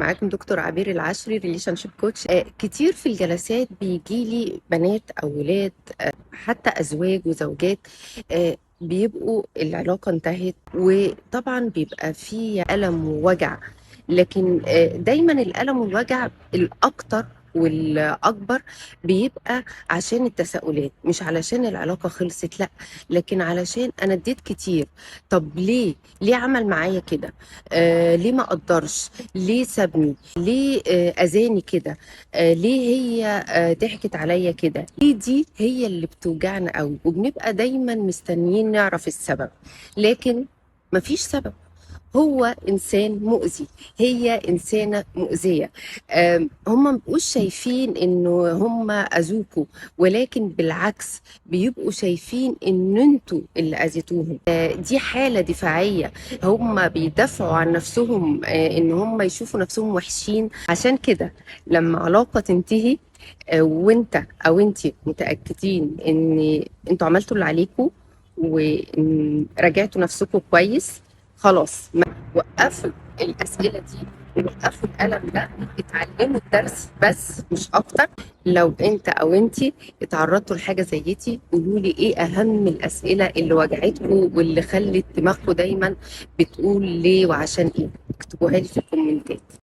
معاكم دكتور عبير العشري ريليشن شيب كوتش. كتير في الجلسات بيجي لي بنات او ولاد، حتى ازواج وزوجات، بيبقوا العلاقة انتهت، وطبعا بيبقى في ألم ووجع. لكن دايما الألم والوجع الأكتر والأكبر بيبقى عشان التساؤلات، مش علشان العلاقة خلصت، لا، لكن علشان أنا اديت كتير. طب ليه عمل معايا كده؟ ليه ما قدرش؟ ليه سابني؟ ليه اذاني كده؟ ليه هي ضحكت عليا كده؟ ليه؟ دي هي اللي بتوجعنا قوي، وبنبقى دايما مستنيين نعرف السبب، لكن مفيش سبب. هو انسان مؤذي، هي انسانه مؤذيه. هم مبقوش شايفين انه هم اذوكوا، ولكن بالعكس بيبقوا شايفين ان انتوا اللي اذيتوهم. دي حاله دفاعيه، هم بيدافعوا عن نفسهم، ان هم يشوفوا نفسهم وحشين. عشان كده لما علاقه تنتهي، وانت او انت متاكدين ان انتوا عملتوا اللي عليكم وراجعتوا نفسكم كويس، خلاص وقفوا الأسئلة دي، وقفوا الألم ده، اتعلموا الدرس بس مش أكتر. لو أنت أو أنتي اتعرضتوا لحاجة زي دي، قولوا لي إيه أهم الأسئلة اللي وجعتكم واللي خلت دماغكم دايما بتقول ليه وعشان إيه. اكتبوها لي في الكومنتات.